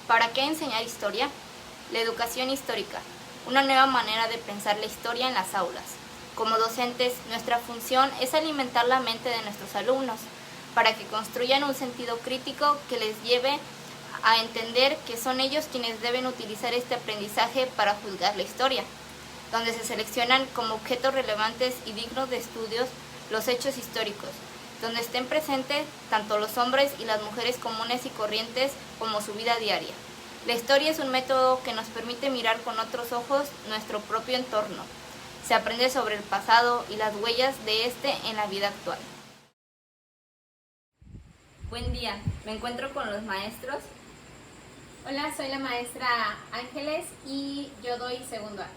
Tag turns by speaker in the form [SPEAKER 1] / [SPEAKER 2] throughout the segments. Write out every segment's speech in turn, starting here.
[SPEAKER 1] ¿Para qué enseñar historia? La educación histórica, una nueva manera de pensar la historia en las aulas. Como docentes, nuestra función es alimentar la mente de nuestros alumnos para que construyan un sentido crítico que les lleve a entender que son ellos quienes deben utilizar este aprendizaje para juzgar la historia, donde se seleccionan como objetos relevantes y dignos de estudios los hechos históricos, donde estén presentes tanto los hombres y las mujeres comunes y corrientes como su vida diaria. La historia es un método que nos permite mirar con otros ojos nuestro propio entorno. Se aprende sobre el pasado y las huellas de este en la vida actual. Buen día, me encuentro con los maestros.
[SPEAKER 2] Hola, soy la maestra Ángeles y yo doy segundo A.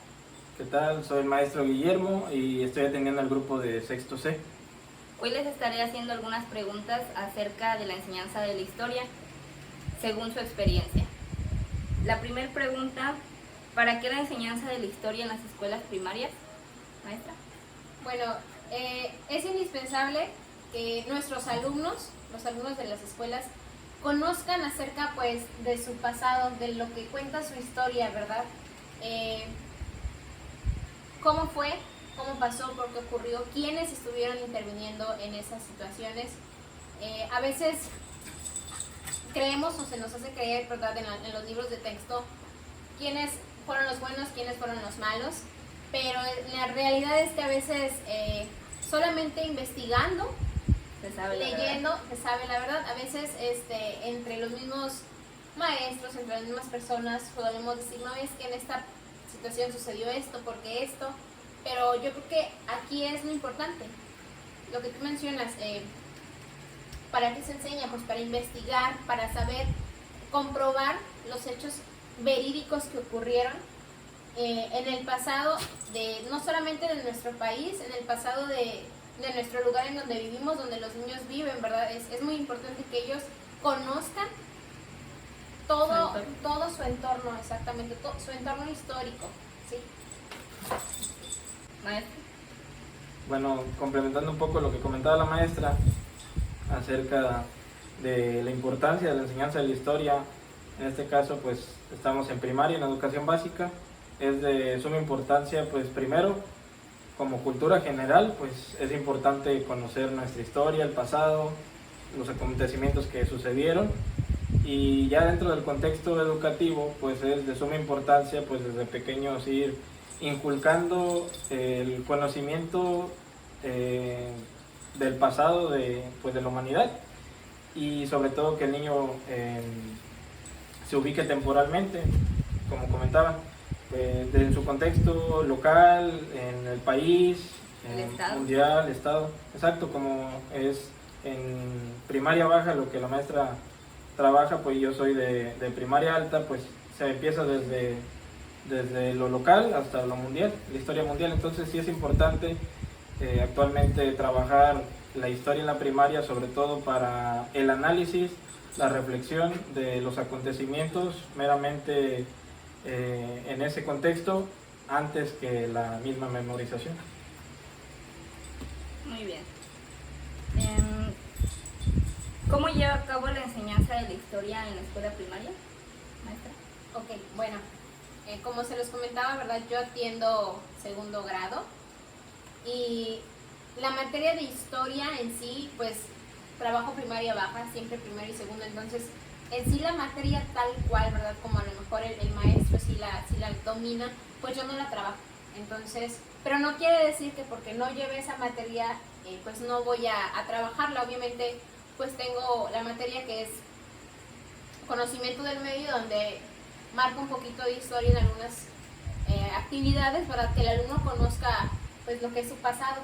[SPEAKER 3] ¿Qué tal? Soy el maestro Guillermo y estoy atendiendo al grupo de sexto C.
[SPEAKER 1] Hoy les estaré haciendo algunas preguntas acerca de la enseñanza de la historia, según su experiencia. La primera pregunta, ¿para qué la enseñanza de la historia en las escuelas primarias, maestra?
[SPEAKER 2] Bueno, es indispensable que nuestros alumnos, los alumnos de las escuelas, conozcan acerca pues de su pasado, de lo que cuenta su historia, ¿verdad? Cómo fue, cómo pasó, por qué ocurrió, quiénes estuvieron interviniendo en esas situaciones. A veces creemos o se nos hace creer, ¿verdad?, en los libros de texto, quiénes fueron los buenos, quiénes fueron los malos, pero la realidad es que a veces solamente investigando, leyendo, se sabe la verdad. A veces entre los mismos maestros, entre las mismas personas, podemos decir, no, es que en esta situación sucedió esto, porque esto, pero yo creo que aquí es lo importante, lo que tú mencionas, ¿para qué se enseña? Pues para investigar, para saber, comprobar los hechos verídicos que ocurrieron en el pasado, no solamente de nuestro país, en el pasado de nuestro lugar en donde vivimos, donde los niños viven, ¿verdad? Es muy importante que ellos conozcan todo su entorno, exactamente, su entorno histórico, ¿sí?
[SPEAKER 1] Maestra.
[SPEAKER 3] Bueno, complementando un poco lo que comentaba la maestra acerca de la importancia de la enseñanza de la historia, en este caso pues estamos en primaria, en educación básica, es de suma importancia pues primero, como cultura general, pues es importante conocer nuestra historia, el pasado, los acontecimientos que sucedieron, y ya dentro del contexto educativo pues es de suma importancia pues desde pequeños ir inculcando el conocimiento del pasado de la humanidad, y sobre todo que el niño se ubique temporalmente, como comentaba, en su contexto local, en el país, mundial, estado, exacto, como es en primaria baja lo que la maestra trabaja, pues yo soy de primaria alta, pues se empieza desde lo local hasta lo mundial, la historia mundial. Entonces sí es importante actualmente trabajar la historia en la primaria, sobre todo para el análisis, la reflexión de los acontecimientos meramente en ese contexto, antes que la misma memorización.
[SPEAKER 1] Muy bien. ¿Cómo lleva a cabo la enseñanza de la historia en la escuela primaria, maestra?
[SPEAKER 2] Ok, bueno, como se los comentaba, ¿verdad? Yo atiendo segundo grado y la materia de historia en sí, pues trabajo primaria baja, siempre primero y segundo, entonces en sí la materia tal cual, ¿verdad? Como a lo mejor el maestro sí la domina, pues yo no la trabajo. Entonces, pero no quiere decir que porque no lleve esa materia, pues no voy a trabajarla. Obviamente, pues tengo la materia que es conocimiento del medio, donde marco un poquito de historia en algunas actividades, para que el alumno conozca pues lo que es su pasado.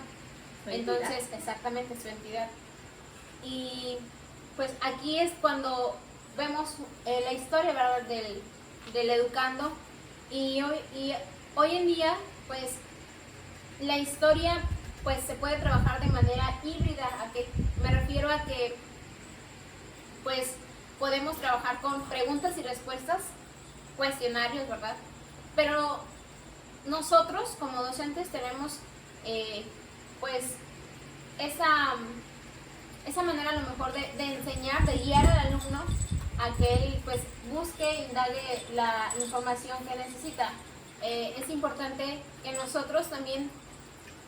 [SPEAKER 2] Entonces, exactamente, su entidad. Y pues aquí es cuando vemos la historia, ¿verdad?, del educando, y hoy en día pues la historia pues se puede trabajar de manera híbrida. ¿A qué me refiero? A que pues podemos trabajar con preguntas y respuestas, cuestionarios, ¿verdad? Pero nosotros como docentes tenemos pues esa manera a lo mejor de enseñar, de guiar al alumno a que él pues busque, indague la información que necesita. Es importante que nosotros también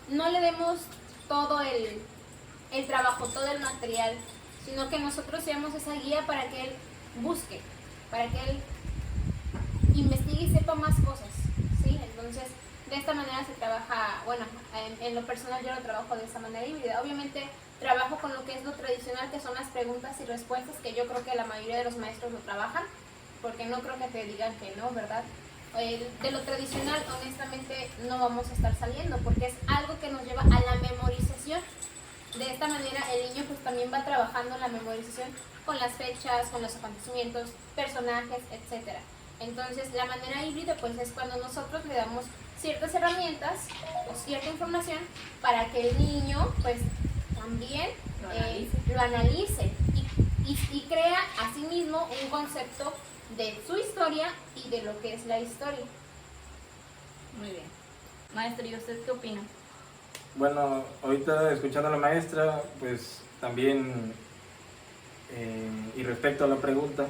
[SPEAKER 2] no le demos todo el trabajo, todo el material, sino que nosotros seamos esa guía para que él busque, para que él investigue y sepa más cosas, ¿sí? Entonces, de esta manera se trabaja, bueno, en lo personal yo lo trabajo de esta manera híbrida. Obviamente trabajo con lo que es lo tradicional, que son las preguntas y respuestas, que yo creo que la mayoría de los maestros lo trabajan, porque no creo que te digan que no, ¿verdad? De lo tradicional, honestamente, no vamos a estar saliendo, porque es algo que nos lleva a la memorización. De esta manera el niño pues también va trabajando la memorización con las fechas, con los acontecimientos, personajes, etcétera. Entonces la manera híbrida pues es cuando nosotros le damos ciertas herramientas o cierta información para que el niño pues también lo analice y crea a sí mismo un concepto de su historia y de lo que es la historia.
[SPEAKER 1] Muy bien. Maestro, ¿y usted qué opina?
[SPEAKER 3] Bueno, ahorita escuchando a la maestra, pues también, y respecto a la pregunta,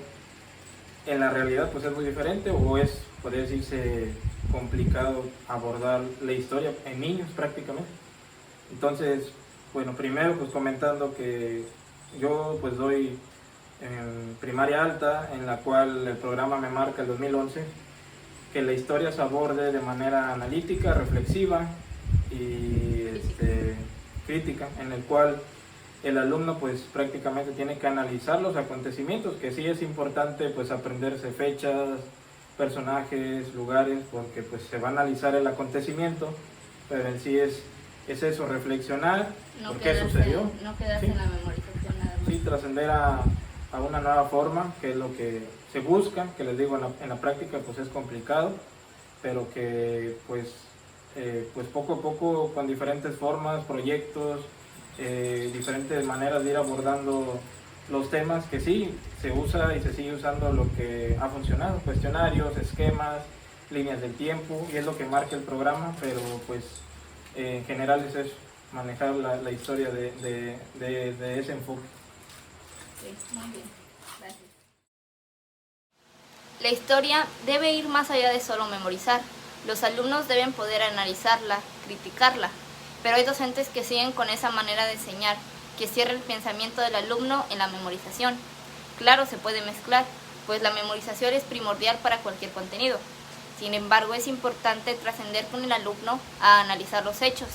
[SPEAKER 3] en la realidad pues es muy diferente o es, podría decirse, complicado abordar la historia en niños prácticamente. Entonces, bueno, primero pues comentando que yo pues doy en primaria alta, en la cual el programa me marca el 2011, que la historia se aborde de manera analítica, reflexiva y crítica, en el cual el alumno pues prácticamente tiene que analizar los acontecimientos, que sí es importante pues aprenderse fechas, personajes, lugares, porque pues se va a analizar el acontecimiento, pero en sí es eso, reflexionar por qué sucedió.
[SPEAKER 1] No quedarse
[SPEAKER 3] ¿sí?
[SPEAKER 1] en la memorización nada más.
[SPEAKER 3] Sí, trascender a una nueva forma, que es lo que se busca, que les digo, en la práctica pues es complicado, pero que pues poco a poco con diferentes formas, proyectos, diferentes maneras de ir abordando los temas, que sí, se usa y se sigue usando lo que ha funcionado, cuestionarios, esquemas, líneas del tiempo, y es lo que marca el programa, pero pues en general es eso, manejar la historia de ese enfoque.
[SPEAKER 1] Sí, muy bien. Gracias. La historia debe ir más allá de solo memorizar. Los alumnos deben poder analizarla, criticarla, pero hay docentes que siguen con esa manera de enseñar, que cierra el pensamiento del alumno en la memorización. Claro, se puede mezclar, pues la memorización es primordial para cualquier contenido. Sin embargo, es importante trascender con el alumno a analizar los hechos,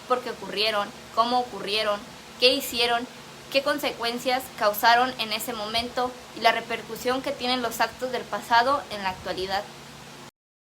[SPEAKER 1] por qué ocurrieron, cómo ocurrieron, qué hicieron, qué consecuencias causaron en ese momento y la repercusión que tienen los actos del pasado en la actualidad.